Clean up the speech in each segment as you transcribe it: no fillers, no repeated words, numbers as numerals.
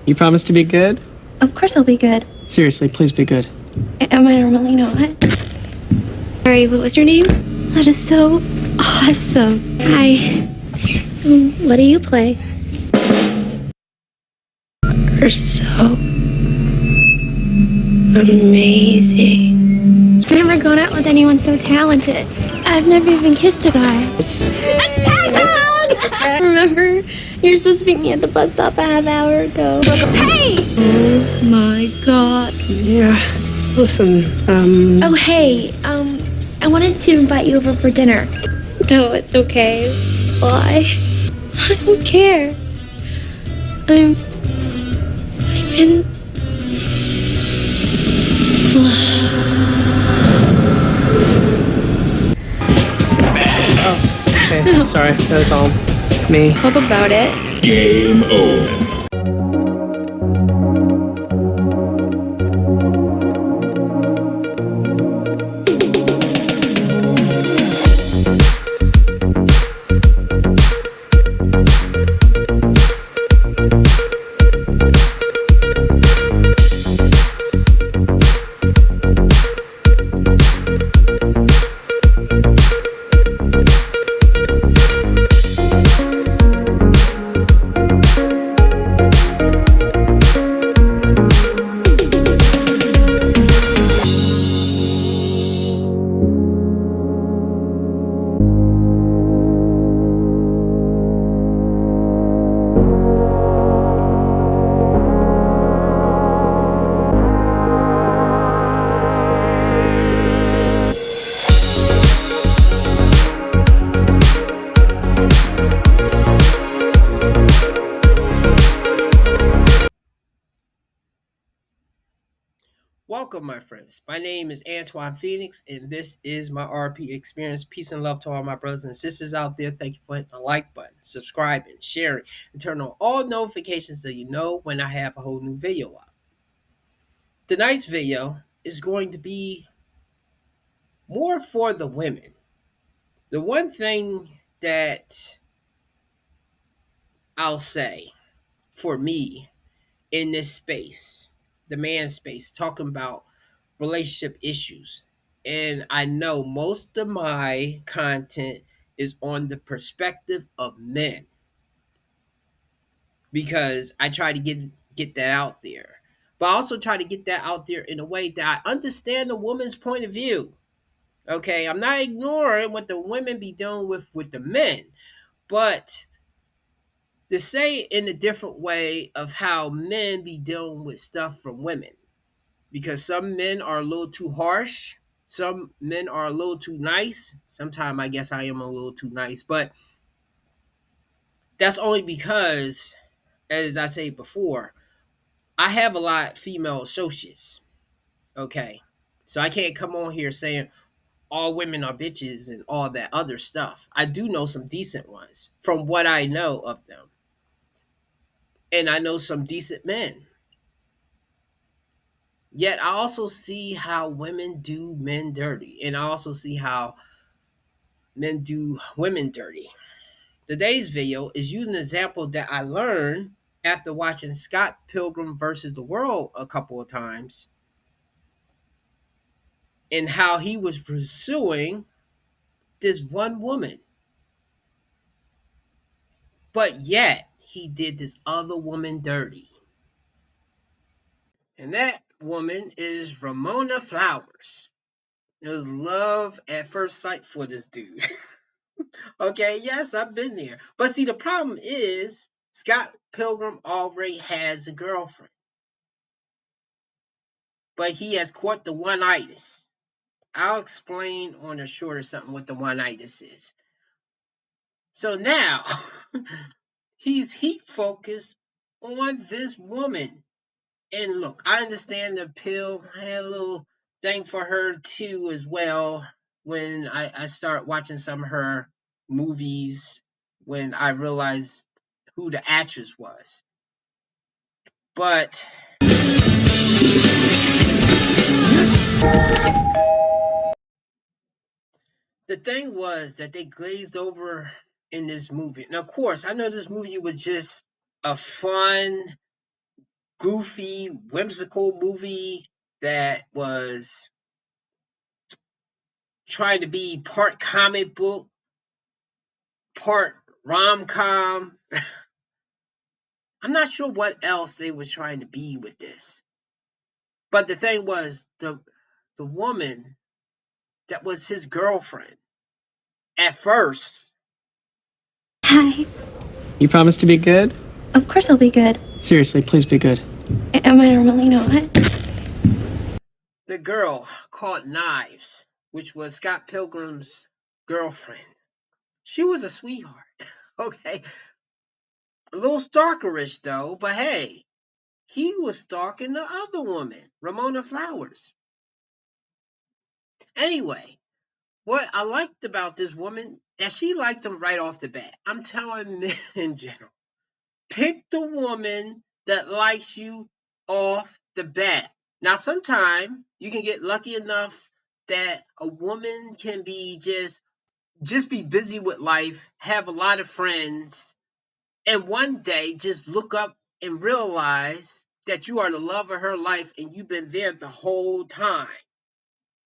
You promise to be good? Of course I'll be good. Seriously, please be good. Am I normally not? Sorry, what was your name? That is so awesome. Hi. What do you play? You're so amazing. I've never gone out with anyone so talented. I've never even kissed a guy. Remember, you were supposed to pick me at the bus stop a half hour ago. Hey! Oh my god. Yeah. Listen, Oh, hey, I wanted to invite you over for dinner. No, it's okay. Why? I don't care. I'm in Oh, okay. Sorry. That was all me. What about it? Game over. Welcome, my friends. My name is Antoine Phoenix, and this is my RP experience. Peace and love to all my brothers and sisters out there. Thank you for hitting the like button, subscribing, sharing, and turn on all notifications so you know when I have a whole new video up. Tonight's video is going to be more for the women. The one thing that I'll say for me in this space, the man space, talking about relationship issues. And I know most of my content is on the perspective of men because I try to get that out there. But I also try to get that out there in a way that I understand the woman's point of view. Okay, I'm not ignoring what the women be doing with the men, but to say it in a different way of how men be dealing with stuff from women. Because some men are a little too harsh, some men are a little too nice. Sometimes I guess I am a little too nice, but that's only because, as I said before, I have a lot of female associates. Okay, so I can't come on here saying all women are bitches and all that other stuff. I do know some decent ones from what I know of them, and I know some decent men. Yet I also see how women do men dirty, and I also see how men do women dirty. Today's video is using an example that I learned after watching Scott Pilgrim versus the World a couple of times, and how he was pursuing this one woman. But yet he did this other woman dirty. And that woman is Ramona Flowers. It was love at first sight for this dude. Okay, yes, I've been there. But see, the problem is Scott Pilgrim already has a girlfriend. But he has caught the one-itis. I'll explain on a short or something what the one-itis is. So now, he's heat focused on this woman. And look, I understand the pill. I had a little thing for her too as well when I start watching some of her movies when I realized who the actress was. But the thing was that they glazed over in this movie. Now, of course, I know this movie was just a fun goofy, whimsical movie that was trying to be part comic book, part rom com. I'm not sure what else they was trying to be with this. But the thing was, the woman that was his girlfriend at first, Hi. You promise to be good? Of course I'll be good. Seriously, please be good. Am I normally not? the girl called Knives, which was Scott Pilgrim's girlfriend. She was a sweetheart. Okay. A little stalkerish though, but hey, he was stalking the other woman, Ramona Flowers. Anyway, what I liked about this woman, that she liked him right off the bat. I'm telling men in general, pick the woman that likes you off the bat. Now, sometimes you can get lucky enough that a woman can be just be busy with life, have a lot of friends, and one day just look up and realize that you are the love of her life and you've been there the whole time.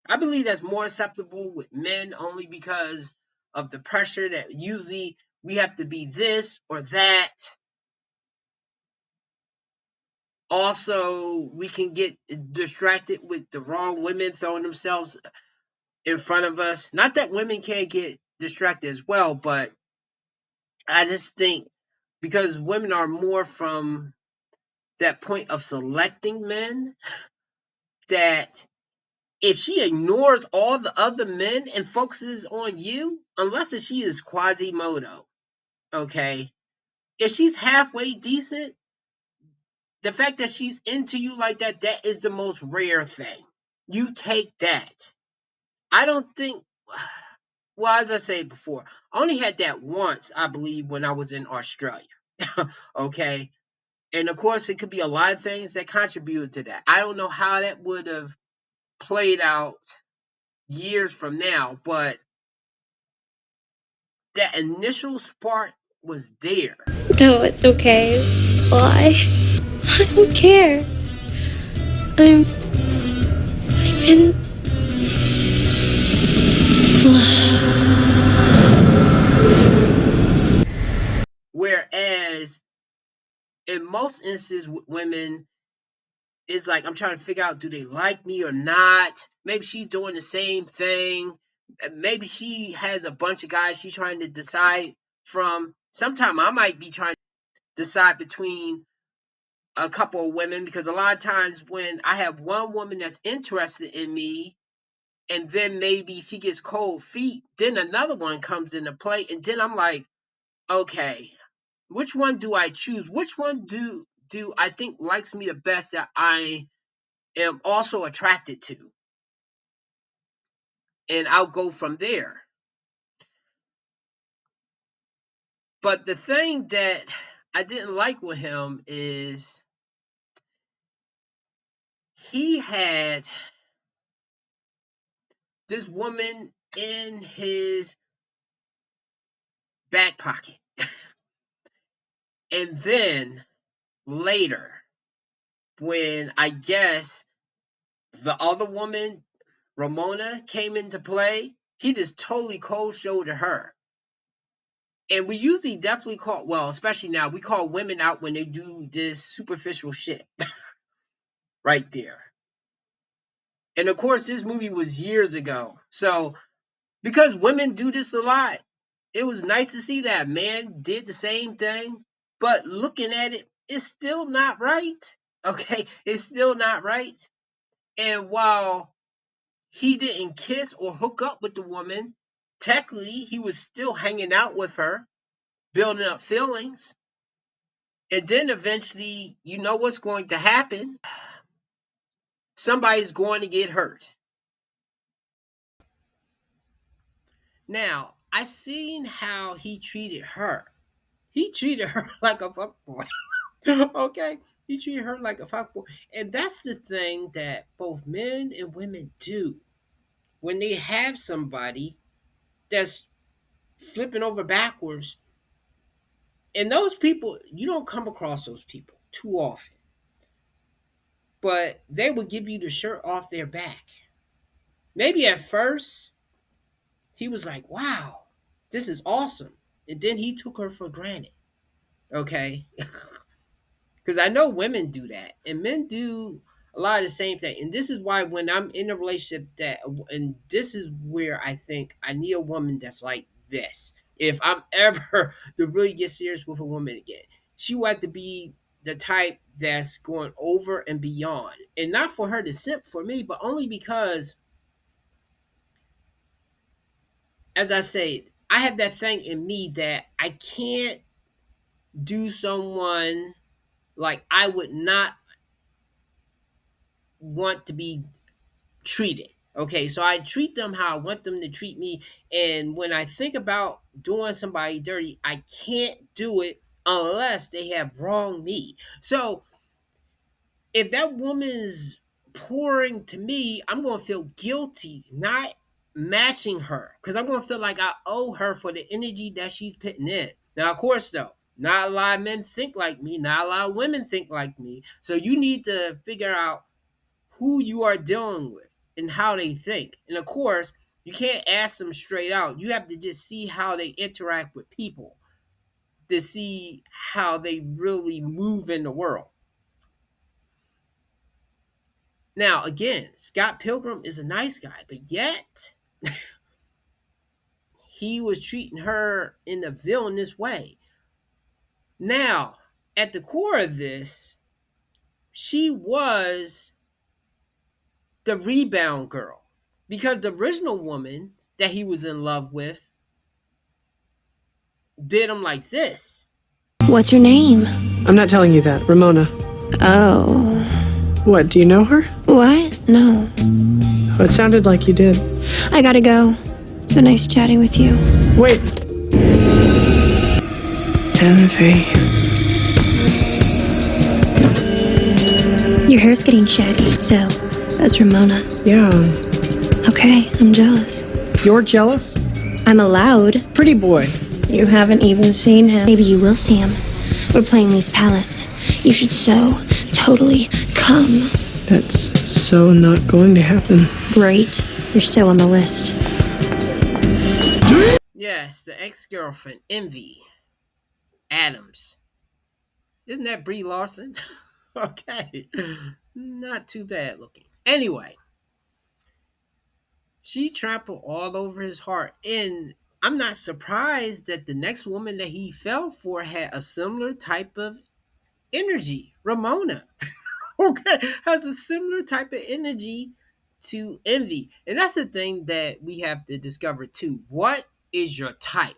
I believe that's more acceptable with men only because of the pressure that usually we have to be this or that. Also, we can get distracted with the wrong women throwing themselves in front of us. Not that women can't get distracted as well, but I just think because women are more from that point of selecting men, that if she ignores all the other men and focuses on you, unless if she is Quasimodo, okay? If she's halfway decent, the fact that she's into you like that, that is the most rare thing. You take that. I don't think, well, as I said before, I only had that once, I believe, when I was in Australia. Okay. And of course, it could be a lot of things that contributed to that. I don't know how that would have played out years from now, but that initial spark was there. No, it's okay. Why? I don't care. I'm in Whereas in most instances with women, it's like I'm trying to figure out, do they like me or not? Maybe she's doing the same thing. Maybe she has a bunch of guys she's trying to decide from. Sometimes I might be trying to decide between a couple of women, because a lot of times when I have one woman that's interested in me and then maybe she gets cold feet, then another one comes into play, and then I'm like, okay, which one do I choose? Which one do I think likes me the best that I am also attracted to? And I'll go from there. But the thing that I didn't like with him is he had this woman in his back pocket. And then later, when I guess the other woman, Ramona, came into play, he just totally cold shouldered her. And we usually definitely call, well, especially now, we call women out when they do this superficial shit right there. And of course, this movie was years ago. So, because women do this a lot, it was nice to see that man did the same thing. But looking at it, it's still not right. Okay, it's still not right. And while he didn't kiss or hook up with the woman, technically, he was still hanging out with her, building up feelings. And then eventually, you know what's going to happen. Somebody's going to get hurt. Now, I seen how he treated her. He treated her like a fuckboy. Okay? He treated her like a fuckboy. And that's the thing that both men and women do. When they have somebody that's flipping over backwards, and those people, you don't come across those people too often. but they would give you the shirt off their back. Maybe at first he was like, wow, this is awesome. And then he took her for granted. Okay. Because I know women do that, and men do a lot of the same thing. And this is why when I'm in a relationship and this is where I think I need a woman that's like this. If I'm ever to really get serious with a woman again, she would have to be the type that's going over and beyond, and not for her to simp for me, but only because, as I say, I have that thing in me that I can't do someone like I would not want to be treated. Okay, so I treat them how I want them to treat me. And when I think about doing somebody dirty, I can't do it unless they have wronged me. So if that woman's pouring to me, I'm going to feel guilty not matching her because I'm going to feel like I owe her for the energy that she's putting in. Now, of course, though, not a lot of men think like me, not a lot of women think like me. So you need to figure out who you are dealing with and how they think. And of course, you can't ask them straight out. You have to just see how they interact with people to see how they really move in the world. Now, again, Scott Pilgrim is a nice guy, but yet he was treating her in a villainous way. Now, at the core of this, she was the rebound girl because the original woman that he was in love with did him like this. What's her name? I'm not telling you that, Ramona. Oh. What, do you know her? What? No. Oh, it sounded like you did. I gotta go. It's been nice chatting with you. Wait. Envy. Your hair's getting shaggy, so that's Ramona. Yeah. Okay, I'm jealous. You're jealous? I'm allowed. Pretty boy. You haven't even seen him. Maybe you will see him. We're playing Lee's Palace. You should so totally come. That's so not going to happen. Great. You're so on the list. Yes, the ex-girlfriend, Envy Adams. Isn't that Brie Larson? Okay. Not too bad looking. Anyway, she trampled all over his heart. And I'm not surprised that the next woman that he fell for had a similar type of energy. Ramona. Okay. Has a similar type of energy to Envy. And that's the thing that we have to discover too. What is your type?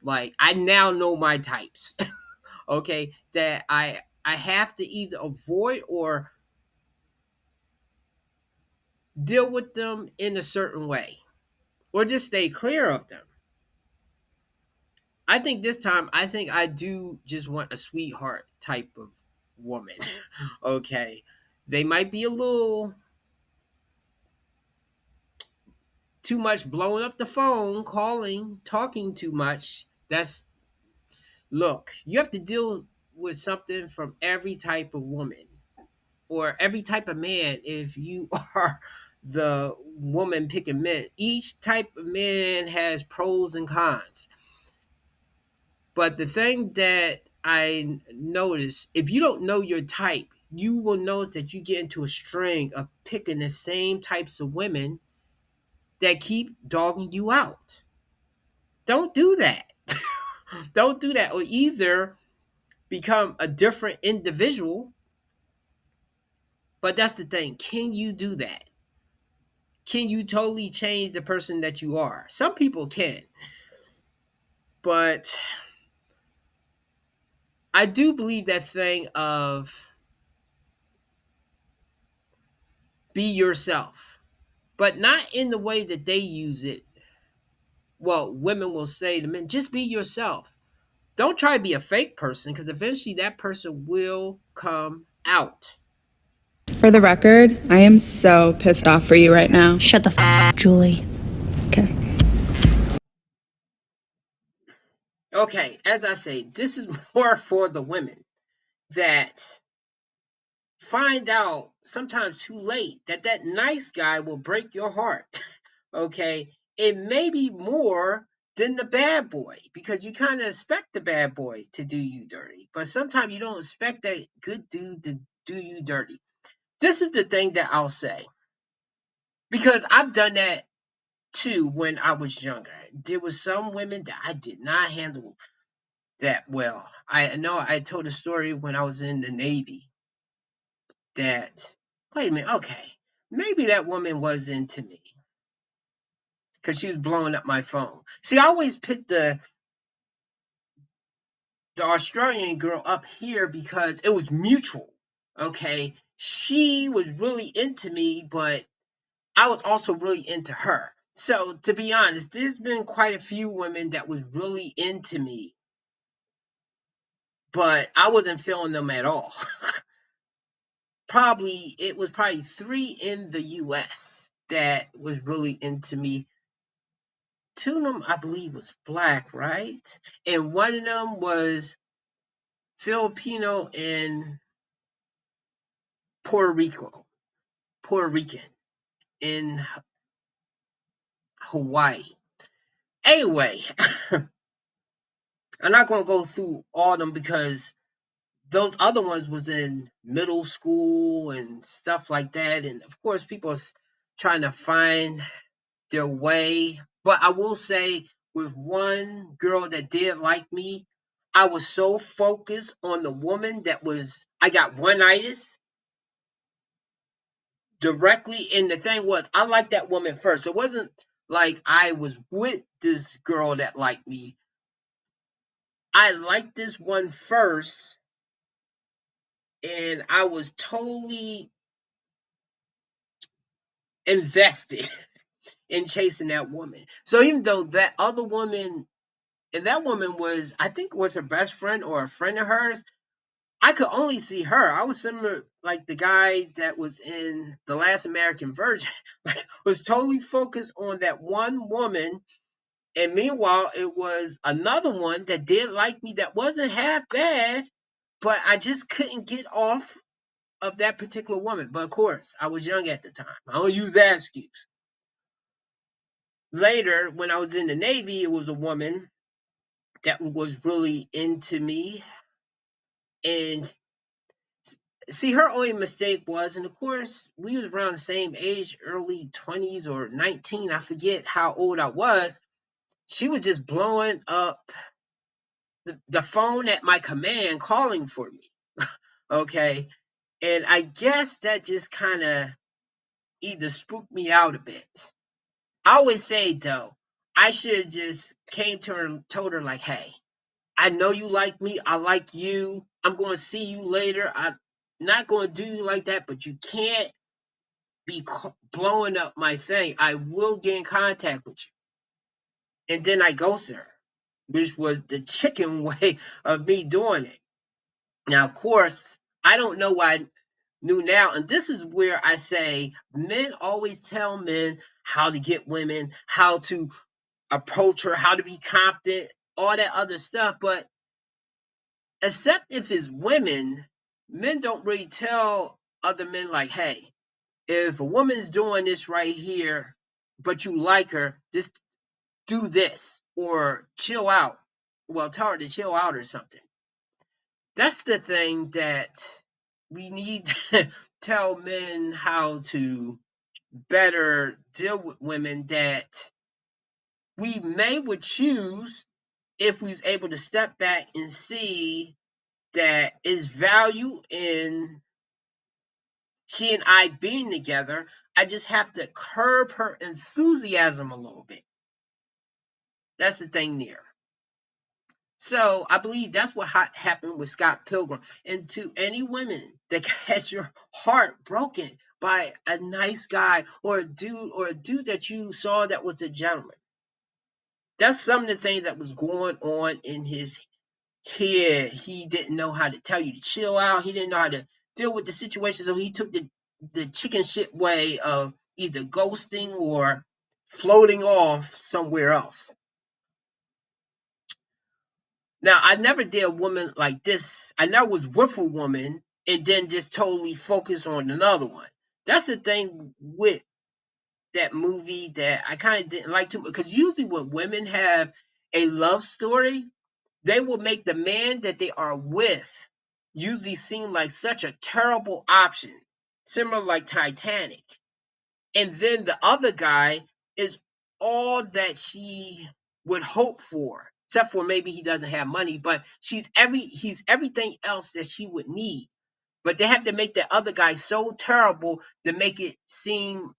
Like, I now know my types. Okay. That I have to either avoid or deal with them in a certain way or just stay clear of them. I think this time, I think I do just want a sweetheart type of woman. Okay. They might be a little too much blowing up the phone, calling, talking too much. Look, you have to deal with something from every type of woman or every type of man if you are the woman picking men. Each type of man has pros and cons. But the thing that I notice, if you don't know your type, you will notice that you get into a string of picking the same types of women that keep dogging you out. Don't do that. Don't do that. Or either become a different individual. But that's the thing. Can you do that? Can you totally change the person that you are? Some people can. But I do believe that thing of be yourself, but not in the way that they use it. Well, women will say to men, just be yourself. Don't try to be a fake person because eventually that person will come out. For the record, I am so pissed off for you right now. Shut the up, Julie. Okay. Okay, as I say, this is more for the women that find out sometimes too late that that nice guy will break your heart. Okay, it may be more than the bad boy because you kind of expect the bad boy to do you dirty, but sometimes you don't expect that good dude to do you dirty. This is the thing that I'll say because I've done that too when I was younger. There was some women that I did not handle that well. I know I told a story when I was in the Navy that, wait a minute, okay, maybe that woman was into me because she was blowing up my phone. See, I always picked the Australian girl up here because it was mutual. Okay, she was really into me, but I was also really into her. So to be honest, there's been quite a few women that was really into me, but I wasn't feeling them at all. Probably it was probably three in the US that was really into me. Two of them I believe was black, right? And one of them was Filipino and Puerto Rico, Puerto Rican in Hawaii. Anyway, I'm not gonna go through all of them because those other ones was in middle school and stuff like that. And of course, people are trying to find their way. But I will say, with one girl that did like me, I was so focused on the woman that was, I got one-itis directly. And the thing was, I liked that woman first. It wasn't like I was with this girl that liked me. I liked this one first, and I was totally invested in chasing that woman. So even though that other woman, and that woman was, I think, was her best friend or a friend of hers, I could only see her. I was similar, like the guy that was in The Last American Virgin, like, was totally focused on that one woman. And meanwhile, it was another one that did like me that wasn't half bad, but I just couldn't get off of that particular woman. But of course, I was young at the time. I don't use that excuse. Later, when I was in the Navy, it was a woman that was really into me. And see, her only mistake was, and of course, we was around the same age, early 20s or 19. I forget how old I was. She was just blowing up the phone at my command, calling for me. Okay. And I guess that just kind of either spooked me out a bit. I always say, though, I should have just came to her and told her, like, hey, I know you like me. I like you. I'm going to see you later. I'm not going to do you like that, but you can't be blowing up my thing. I will get in contact with you. And then I ghosted her, which was the chicken way of me doing it. Now, of course, I don't know why I knew now. And this is where I say men always tell men how to get women, how to approach her, how to be confident, all that other stuff. But except if it's women, men don't really tell other men, like, hey, if a woman's doing this right here, but you like her, just do this or chill out. Well, tell her to chill out or something. That's the thing that we need to tell men how to better deal with women that we may would choose if we was able to step back and see that is value in she and I being together. I just have to curb her enthusiasm a little bit. That's the thing there. So I believe that's what happened with Scott Pilgrim. And to any women that has your heart broken by a nice guy or a dude that you saw that was a gentleman, that's some of the things that was going on in his head. He didn't know how to tell you to chill out. He didn't know how to deal with the situation, so he took the chicken shit way of either ghosting or floating off somewhere else. Now, I never did a woman like this. I never was with a woman and then just totally focus on another one. That's the thing with that movie that I kind of didn't like too much, because usually when women have a love story, they will make the man that they are with usually seem like such a terrible option, similar like Titanic. And then the other guy is all that she would hope for, except for maybe he doesn't have money, but he's everything else that she would need. But they have to make the other guy so terrible to make it seem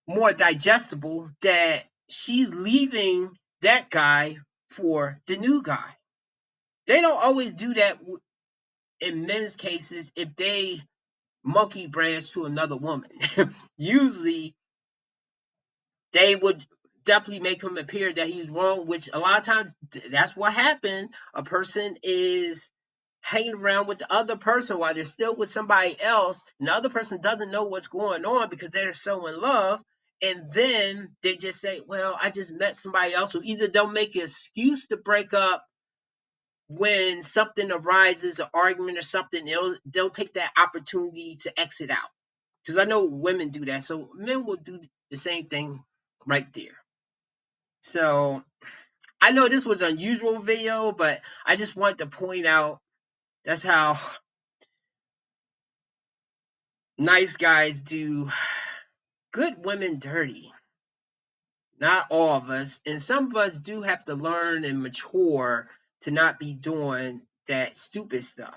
more digestible that she's leaving that guy for the new guy. They don't always do that in men's cases if they monkey branch to another woman. Usually they would definitely make him appear that he's wrong, which a lot of times that's what happened. A person is hanging around with the other person while they're still with somebody else, and the other person doesn't know what's going on because they're so in love. And then they just say, well, I just met somebody else, who either don't make an excuse to break up when something arises, an argument or something, they'll take that opportunity to exit out. Because I know women do that. So men will do the same thing right there. So I know this was an unusual video, but I just wanted to point out that's how nice guys do good women dirty. Not all of us. And some of us do have to learn and mature to not be doing that stupid stuff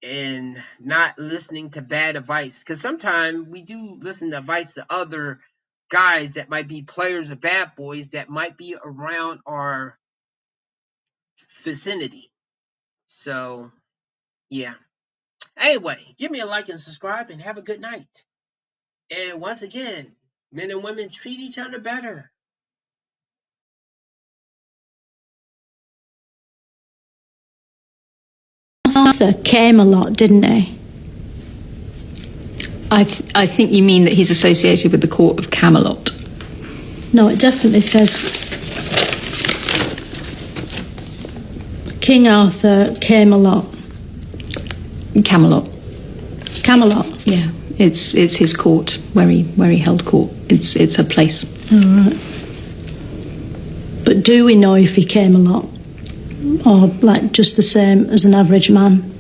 and not listening to bad advice. Because sometimes we do listen to advice to other guys that might be players or bad boys that might be around our vicinity. So, yeah. Anyway, give me a like and subscribe and have a good night. And once again, men and women treat each other better. Arthur came a lot, didn't he? I think you mean that he's associated with the court of Camelot. No, it definitely says King Arthur came a lot. Camelot. Camelot. Yeah, it's his court where he held court. It's a place. All right. But do we know if he came a lot, or like just the same as an average man,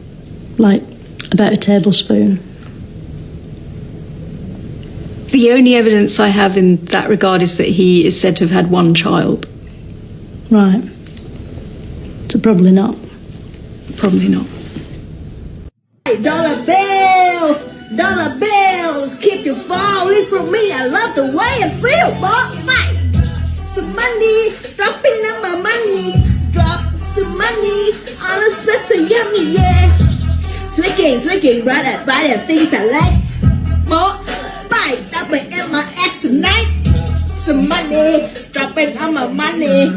like about a tablespoon? The only evidence I have in that regard is that he is said to have had one child. Right. So probably not. Probably not. Dollar bills, keep you falling from me. I love the way I feel, boy. Some money, dropping on my money. Drop some money on a sister, yummy, yeah. Drinking, right at things I like. Boy, stopping in my ass tonight. Some money, dropping on my money.